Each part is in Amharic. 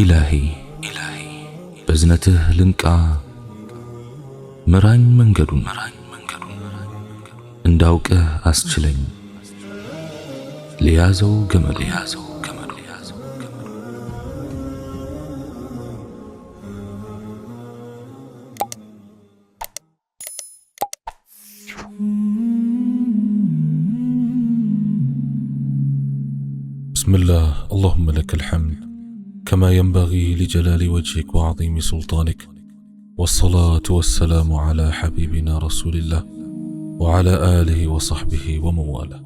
إلهي بزنته لنكا مران منجدون انداوك أسجلين ليازو جمل بسم الله. اللهم لك الحمد كما ينبغي لجلال وجهك وعظيم سلطانك، والصلاة والسلام على حبيبنا رسول الله وعلى آله وصحبه ومواله.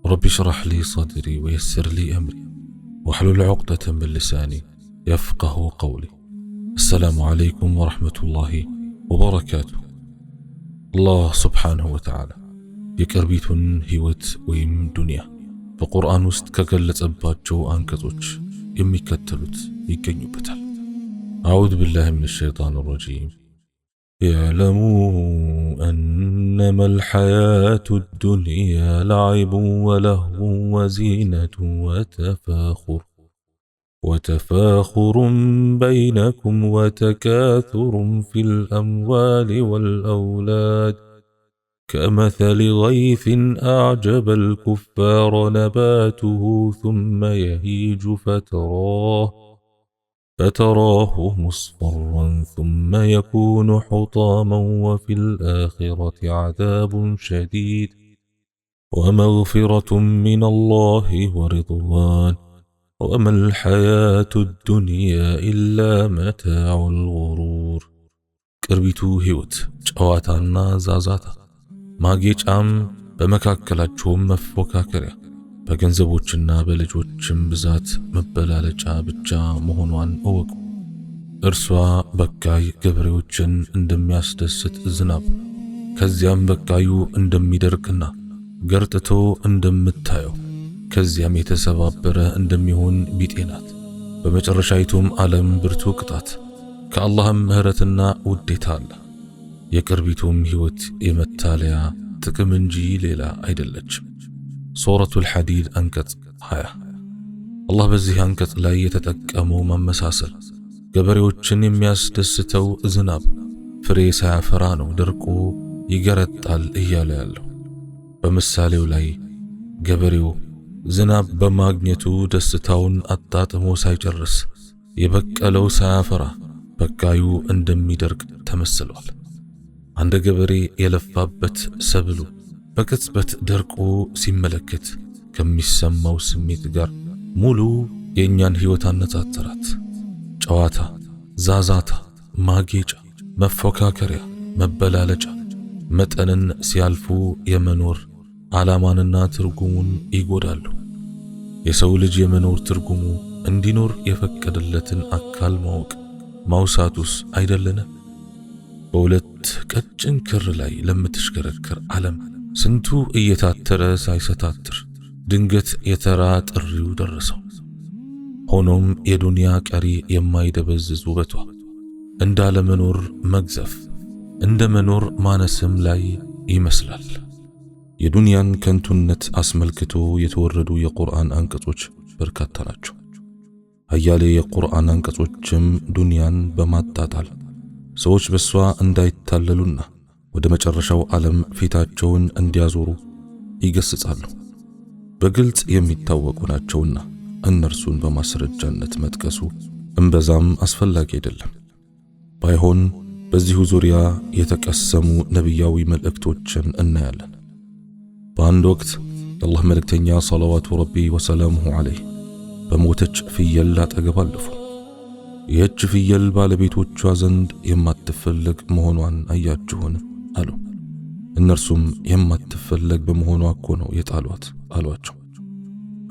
رب اشرح لي صدري ويسر لي أمري واحلل عقدة من لساني يفقه قولي. السلام عليكم ورحمة الله وبركاته. الله سبحانه وتعالى يكربيتون هيوت ويم دنيا በቁርአን ውስጥ ከገለጸባቸው አንቀጾች የሚከተሉት ይገኙበታል። አዑዙ ቢላሂ ሚነ ሸይጣን ረጂም اعلموا أنما الحياة الدنيا لعب ولهو وزينة وتفاخر بينكم وتكاثر في الأموال والأولاد كمثل غيث أعجب الكفار نباته ثم يهيج فتراه مصفرا ثم يكون حطاما وفي الآخرة عذاب شديد ومغفرة من الله ورضوان وما الحياة الدنيا إلا متاع الغرور. كربيتو هيوت جواتانا زازاتا ማጌጫም በመካከላቸውም መፎካከሪያ በገንዘቦችና በልጆችም ብዛት መበላለጫ ብቻ መሆኗን እወቁ። እርሷ በቃይ ገበሬዎችን እንደሚያስደስት ዝናብ ከዚያም በቃዩ እንደሚደርቅና ገርጥቶ እንደምታየው ከዚያም የተሰባበረ እንደሚሆን ቢጤናት። በመጨረሻይቱም ዓለም ብርቱ ቅጣት ከአላህም ምህረትና ውዴታ አለ። የቅርቢቱም ህይወት የመታለያ ጥቅም እንጂ ሌላ አይደለችም። ሱረቱል ሐዲድ አንቀጽ 20። አላህ በዚህ አንቀጽ ላይ የተጠቀመው ማመሳሰል ገበሬዎችን የሚያስደስተው ዝናብ ፍሬ ሳያፈራ ነው ደርቆ ይገረጣል እያለ ያለው። በምሳሌው ላይ ገበሬው ዝናብ በማግኘቱ ደስታውን አጣጥሞ ሳይጨርስ የበቀለው ሳያፈራ በቃዩ እንደሚደርቅ ተመስሏል። አንድ ገበሬ የለፋበት ሰብሉ በቅጽበት ደርቆ ሲመለከት ከሚሰማው ስሜት ጋር ሙሉ የእኛን ህይወት አነጻጸራት። ጨዋታ፣ ዛዛታ፣ ማጌጫ፣ መፎካከሪያ፣ መበላለጫ መጠንን ሲያልፉ የመኖር ዓላማንና ትርጉሙን ይጎዳሉ። የሰው ልጅ የመኖር ትርጉሙ እንዲኖር የፈቀደለትን አካል ማወቅ ማውሳቱስ አይደለነ? በሁለት ቀጭን ክር ላይ ለምትሽከረከር ዓለም ስንቱ እየታተረ ሳይሰታትር ድንገት የተራ ጥሪው ደረሰው። ሆኖም የዱንያ ቀሪ የማይደበዝዝ ውበቷ እንዳለመኖር መግዘፍ እንደ መኖር ማነስም ላይ ይመስላል። የዱንያን ከንቱነት አስመልክቶ የተወረዱ የቁርአን አንቀጾች በርካታ ናቸው። አያሌ የቁርአን አንቀጾችም ዱንያን በማጣጣል ሰዎች በሷ እንዳይታለሉና ወደ መጨረሻው ዓለም ፊታቸውን እንዲያዞሩ ይገስጻሉ። በግልጽ የሚታወቁ ናቸውና እነርሱን በማስረጃነት መጥቀሱ እምበዛም አስፈላጊ አይደለም። ባይሆን በዚሁ ዙሪያ የተቀሰሙ ነቢያዊ መልእክቶችን እናያለን። በአንድ ወቅት የአላህ መልእክተኛ ሰለዋቱ ረቢ ወሰላሙሁ ዐለይህ በሞተች ፍየል አጠገብ አለፉ። ይህች ፍየል ባለቤቶቿ ዘንድ የማትፈለግ መሆኗን አያችሁን አሉ። እነርሱም የማትፈለግ በመሆኗ እኮ ነው የጣሏት አሏቸው።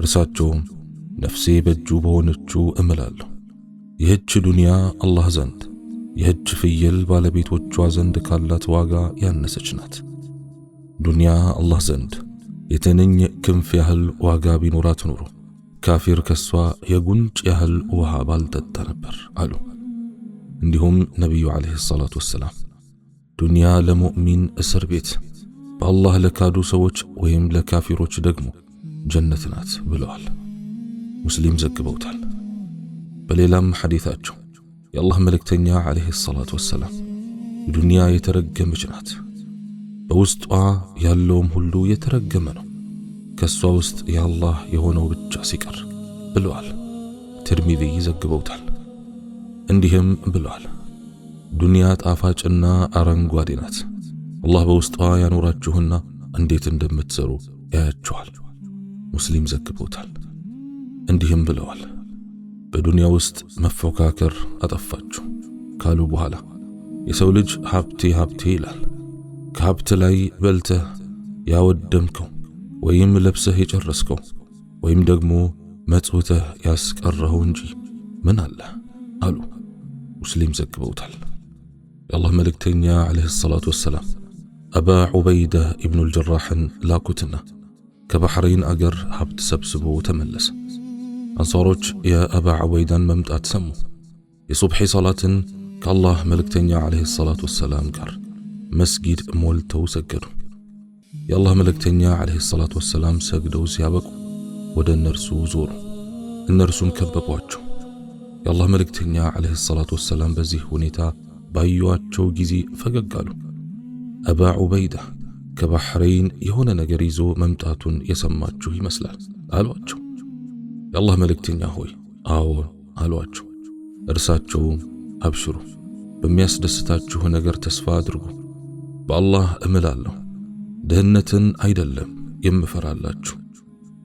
እርሳቸውም ነፍሴ በእጁ በሆነችው እምላለሁ ይህች ዱንያ አላህ ዘንድ ይህች ፍየል ባለቤቶቿ ዘንድ ካላት ዋጋ ያነሰች ናት። ዱንያ አላህ ዘንድ የትንኝ ክንፍ ያህል ዋጋ ቢኖራት ኖሮ ካፊር ከሷ የጉንጭ ያህል ውሃ ባልጠጣ ነበር አሉ። እንዲሁም ነቢዩ ዓለይሂ ሰላቱ ወሰላም ዱንያ ለሙእሚን እስር ቤት፣ በአላህ ለካዱ ሰዎች ወይም ለካፊሮች ደግሞ ጀነት ናት ብለዋል። ሙስሊም ዘግበውታል። በሌላም ሐዲታቸው የአላህ መልእክተኛ ዓለይሂ ሰላቱ ወሰላም ዱንያ የተረገመች ናት፣ በውስጧ ያለውም ሁሉ የተረገመ ነው፣ ከሷ ውስጥ የአላህ የሆነው ብቻ ሲቀር ብለዋል። ትርሚዚ ዘግበውታል። እንዲህም ብለዋል፣ ዱንያ ጣፋጭና አረንጓዴ ናት፣ አላህ በውስጧ ያኖራችሁና እንዴት እንደምትሰሩ ያያችኋል። ሙስሊም ዘግበውታል። እንዲህም ብለዋል፣ በዱንያ ውስጥ መፎካከር አጠፋችሁ ካሉ በኋላ የሰው ልጅ ሀብቴ ሀብቴ ይላል። ከሀብት ላይ በልተህ ያወደምከው ወይም ለብሰህ የጨረስከው ወይም ደግሞ መጽውተህ ያስቀረኸው እንጂ ምን አለ አሉ። ሙስሊም ዘግበውታል። የአላህ መልእክተኛ ዓለይሂ ሰላቱ ወሰላም አባ ዑበይዳ ኢብኑል ጀራሕን ላኩትና ከባሕረይን አገር ሀብት ሰብስቦ ተመለሰ። አንሳሮች የአባ ዑበይዳን መምጣት ሰሙ። የሱብሒ ሰላትን ከአላህ መልእክተኛ ዓለይሂ ሰላቱ ወሰላም ጋር መስጊድ ሞልተው ሰገዱ። የአላህ መልእክተኛ ዓለይሂ ሰላቱ ወሰላም ሰግደው ሲያበቁ ወደ እነርሱ ዞሩ። እነርሱም ከበቧቸው። የአላህ መልእክተኛ ዓለይሂ ሰላቱ ወሰላም በዚህ ሁኔታ ባዩዋቸው ጊዜ ፈገግ አሉ። አባ ዑበይዳ ከባሕረይን የሆነ ነገር ይዞ መምጣቱን የሰማችሁ ይመስላል አሏቸው። የአላህ መልእክተኛ ሆይ አዎን አሏቸው። እርሳቸውም አብሽሩ፣ በሚያስደስታችሁ ነገር ተስፋ አድርጉ፣ በአላህ እምላለሁ ድህነትን አይደለም የምፈራላችሁ፣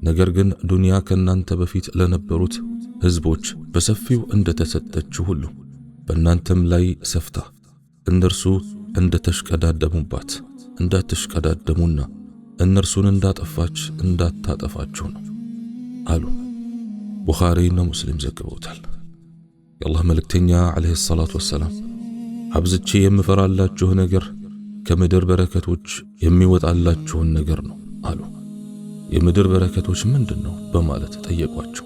ነገር ግን ዱንያ ከናንተ በፊት ለነበሩት ህዝቦች በሰፊው እንደተሰጠችው ሁሉ በእናንተም ላይ ሰፍታ እነርሱ እንደተሽቀዳደሙባት እንዳትሽቀዳደሙና እነርሱን እንዳጠፋች እንዳታጠፋችሁ ነው አሉ። ቡኻሪና ሙስሊም ዘግበውታል። የአላህ መልእክተኛ ዓለይሂ ሰላቱ ወሰላም አብዝቼ የምፈራላችሁ ነገር ከምድር በረከቶች የሚወጣላችሁን ነገር ነው አሉ። የምድር በረከቶች ምንድን ነው በማለት ጠየቋቸው።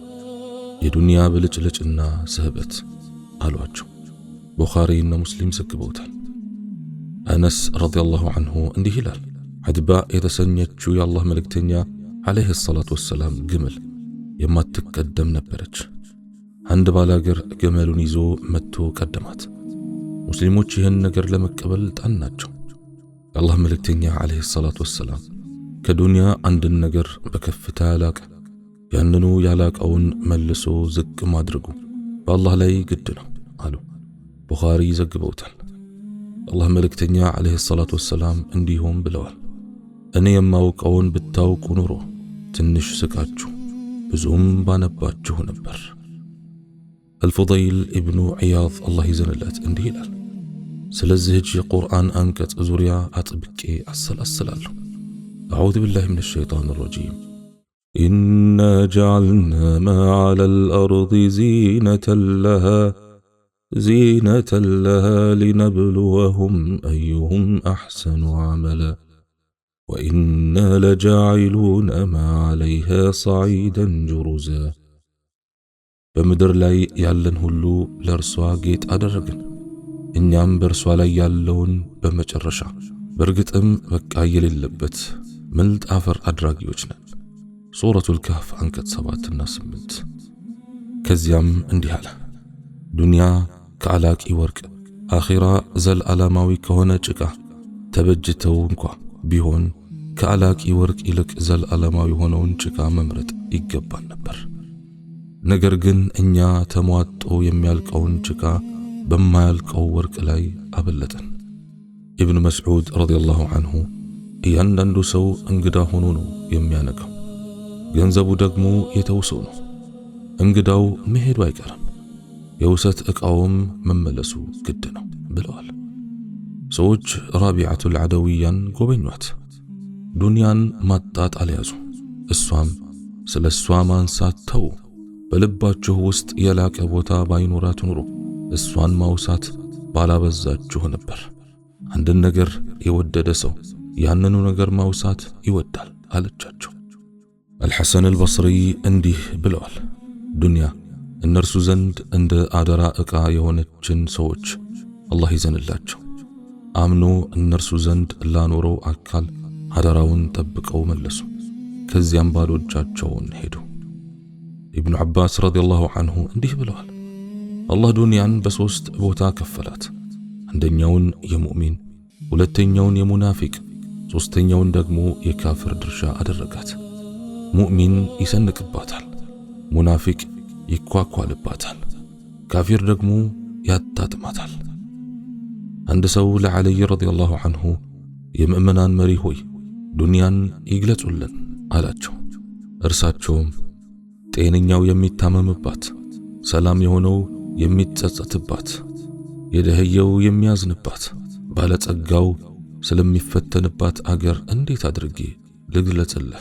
የዱንያ ብልጭልጭና ስህበት አሏቸው። ቡኻሪና ሙስሊም ዘግበውታል። አነስ ረዲየላሁ ዐንሁ እንዲህ ይላል፣ ዐድባ የተሰኘችው የአላህ መልእክተኛ ዓለይሂ ሰላቱ ወሰላም ግመል የማትቀደም ነበረች። አንድ ባላገር ግመሉን ይዞ መጥቶ ቀደማት። ሙስሊሞች ይህን ነገር ለመቀበል ጣናቸው። የአላህ መልእክተኛ ዓለይሂ ሰላቱ ወሰላም ከዱንያ አንድን ነገር በከፍታ ያላቀ ያንኑ ያላቀውን መልሶ ዝቅ ማድረጉ በአላህ ላይ ግድ ነው አሉ። ቡኻሪ ዘግበውታል። የአላህ መልእክተኛ ዓለይሂ ሰላቱ ወሰላም እንዲሁም ብለዋል፣ እኔ የማውቀውን ብታውቁ ኑሮ ትንሽ ስቃችሁ ብዙም ባነባችሁ ነበር። አልፉደይል ኢብኑ ዒያድ አላህ ይዘንለት እንዲህ ይላል፣ ስለዚህች የቁርአን አንቀጽ ዙሪያ አጥብቄ አሰላስላለሁ። አዑዙ ቢላሂ ሚነ ሸይጣን ረጂም ኢና ጀዐልና ማ ዐለል አርዲ ዚነተን ለሃ ሊነብሉወሁም አዩሁም አሕሰኑ ዐመላ ወኢና ለጃዒሉነ ማ ዐለይሃ ሰዒደን ጁሩዛ። በምድር ላይ ያለን ሁሉ ለእርሷ ጌጥ አደረግን፣ እኛም በእርሷ ላይ ያለውን በመጨረሻ በእርግጥም በቃ የሌለበት ምልጥ አፈር አድራጊዎች ነን። ሱረቱል ካህፍ አንቀጽ 7 እና 8። ከዚያም እንዲህ አለ፣ ዱንያ ከአላቂ ወርቅ አኺራ ዘለዓለማዊ ከሆነ ጭቃ ተበጅተው እንኳ ቢሆን ከአላቂ ወርቅ ይልቅ ዘለዓለማዊ ሆነውን ጭቃ መምረጥ ይገባን ነበር። ነገር ግን እኛ ተሟጦ የሚያልቀውን ጭቃ በማያልቀው ወርቅ ላይ አበለጠን። ኢብኑ መስዑድ ረዲየላሁ ዐንሁ እያንዳንዱ ሰው እንግዳ ሆኖ ነው የሚያነጋው፣ ገንዘቡ ደግሞ የተውሰው ነው። እንግዳው መሄዱ አይቀርም፣ የውሰት ዕቃውም መመለሱ ግድ ነው ብለዋል። ሰዎች ራቢዓቱል ዐደዊያን ጎበኟት፣ ዱንያን ማጣጣል ያዙ። እሷም ስለ እሷ ማንሳት ተው። በልባችሁ ውስጥ የላቀ ቦታ ባይኖራት ኑሮ እሷን ማውሳት ባላበዛችሁ ነበር። አንድን ነገር የወደደ ሰው ያንኑ ነገር ማውሳት ይወዳል አለቻቸው። አልሐሰን አልበስሪ እንዲህ ብለዋል፣ ዱንያ እነርሱ ዘንድ እንደ አደራ ዕቃ የሆነችን ሰዎች አላህ ይዘንላቸው። አምኖ እነርሱ ዘንድ ላኖረው አካል አደራውን ጠብቀው መለሱ፣ ከዚያም ባዶ እጃቸውን ሄዱ። ኢብኑ ዓባስ ረዲየላሁ ዐንሁ እንዲህ ብለዋል፣ አላህ ዱንያን በሶስት ቦታ ከፈላት። አንደኛውን የሙእሚን፣ ሁለተኛውን የሙናፊቅ፣ ሶስተኛውን ደግሞ የካፍር ድርሻ አደረጋት። ሙእሚን ይሰንቅባታል፣ ሙናፊቅ ይኳኳልባታል፣ ካፊር ደግሞ ያጣጥማታል። አንድ ሰው ለዓሊ ረዲየላሁ ዐንሁ የምእመናን መሪ ሆይ ዱንያን ይግለጹልን አላቸው። እርሳቸውም ጤነኛው የሚታመምባት፣ ሰላም የሆነው የሚጸጸትባት፣ የደህየው የሚያዝንባት፣ ባለጸጋው ስለሚፈተንባት አገር እንዴት አድርጌ ልግለጽልህ?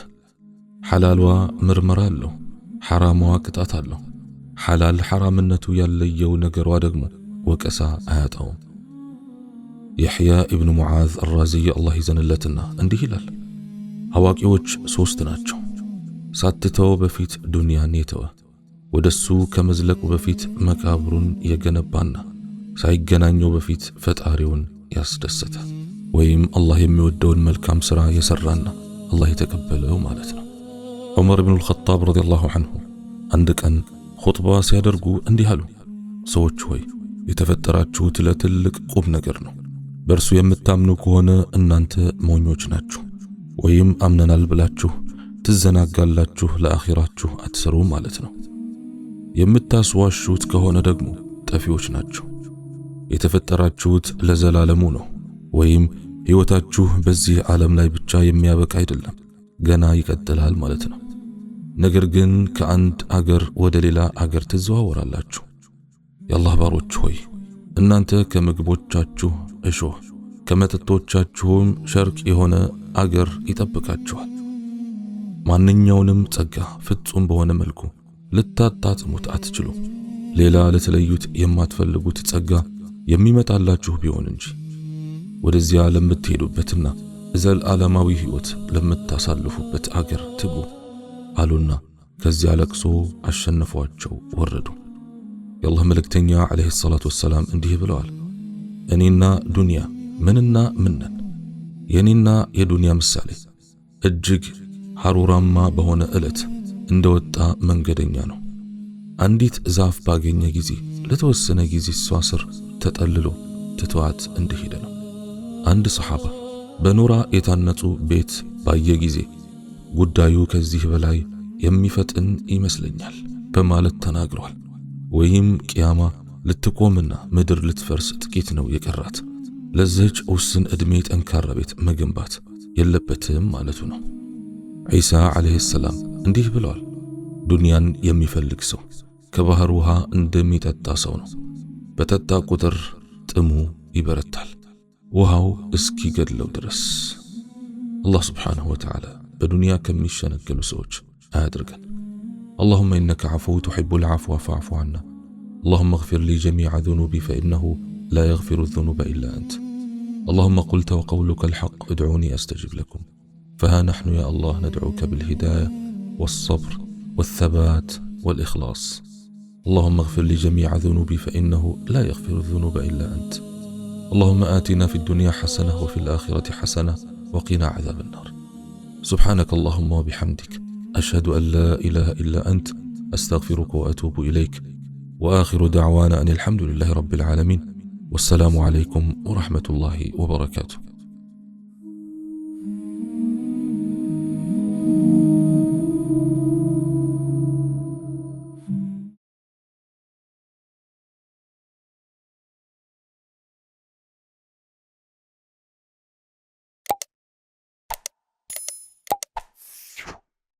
ሐላሏ ምርመራ አለው፣ ሐራሟ ቅጣት አለው። ሐላል ሐራምነቱ ያለየው ነገሯ ደግሞ ወቀሳ አያጣውም። የሕያ ኢብኑ ሙዓዝ አልራዚይ አላህ ይዘንለትና እንዲህ ይላል፣ አዋቂዎች ሶስት ናቸው። ሳትተው በፊት ዱንያን የተወ፣ ወደሱ ከመዝለቁ በፊት መቃብሩን የገነባና ሳይገናኘው በፊት ፈጣሪውን ያስደሰተ፣ ወይም አላህ የሚወደውን መልካም ሥራ የሠራና አላህ የተቀበለው ማለት ነው። ዑመር ኢብኑ አልኸጣብ ረዲየላሁ ዐንሁ አንድ ቀን ኹጥባ ሲያደርጉ እንዲህ አሉ፣ ሰዎች ሆይ የተፈጠራችሁት ለትልቅ ቁም ነገር ነው። በእርሱ የምታምኑ ከሆነ እናንተ ሞኞች ናችሁ፣ ወይም አምነናል ብላችሁ ትዘናጋላችሁ፣ ለአኺራችሁ አትሰሩ ማለት ነው። የምታስዋሹት ከሆነ ደግሞ ጠፊዎች ናችሁ። የተፈጠራችሁት ለዘላለሙ ነው፣ ወይም ሕይወታችሁ በዚህ ዓለም ላይ ብቻ የሚያበቃ አይደለም፣ ገና ይቀጥላል ማለት ነው። ነገር ግን ከአንድ አገር ወደ ሌላ አገር ትዘዋወራላችሁ። የአላህ ባሮች ሆይ እናንተ ከምግቦቻችሁ እሾህ ከመጠጦቻችሁም ሸርቅ የሆነ አገር ይጠብቃችኋል። ማንኛውንም ጸጋ ፍጹም በሆነ መልኩ ልታጣጥሙት አትችሉም፣ ሌላ ለተለዩት የማትፈልጉት ጸጋ የሚመጣላችሁ ቢሆን እንጂ። ወደዚያ ለምትሄዱበትና ዘላለማዊ ሕይወት ለምታሳልፉበት አገር ትጉ አሉና ከዚያ ለቅሶ አሸነፏቸው ወረዱ። የአላህ መልእክተኛ ዓለይሂ ሰላቱ ወሰላም እንዲህ ብለዋል፣ እኔና ዱንያ ምንና ምን ነን? የኔና የዱንያ ምሳሌ እጅግ ሐሩራማ በሆነ ዕለት እንደወጣ መንገደኛ ነው። አንዲት ዛፍ ባገኘ ጊዜ ለተወሰነ ጊዜ እሷ ስር ተጠልሎ ትተዋት እንደሄደ ነው። አንድ ሰሓባ በኖራ የታነጹ ቤት ባየ ጊዜ ጉዳዩ ከዚህ በላይ የሚፈጥን ይመስለኛል በማለት ተናግሯል። ወይም ቅያማ ልትቆምና ምድር ልትፈርስ ጥቂት ነው የቀራት፣ ለዚህች ውስን ዕድሜ ጠንካራ ቤት መገንባት የለበትም ማለቱ ነው። ዒሳ ዓለይሂ ሰላም እንዲህ ብለዋል፣ ዱንያን የሚፈልግ ሰው ከባህር ውሃ እንደሚጠጣ ሰው ነው። በጠጣ ቁጥር ጥሙ ይበረታል፣ ውሃው እስኪገድለው ድረስ። አላህ ስብሓንሁ ወተዓላ በዱንያ ከሚሸነገሉ ሰዎች አያድርገን። اللهم إنك عفو تحب العفو فاعف عنا. اللهم اغفر لي جميع ذنوبي فإنه لا يغفر الذنوب إلا أنت. اللهم قلت وقولك الحق ادعوني أستجب لكم. فها نحن يا الله ندعوك بالهداية والصبر والثبات والإخلاص. اللهم اغفر لي جميع ذنوبي فإنه لا يغفر الذنوب إلا أنت. اللهم آتنا في الدنيا حسنة وفي الآخرة حسنة وقنا عذاب النار. سبحانك اللهم وبحمدك أشهد أن لا إله إلا أنت أستغفرك وأتوب إليك. وآخر دعوانا أن الحمد لله رب العالمين والسلام عليكم ورحمة الله وبركاته.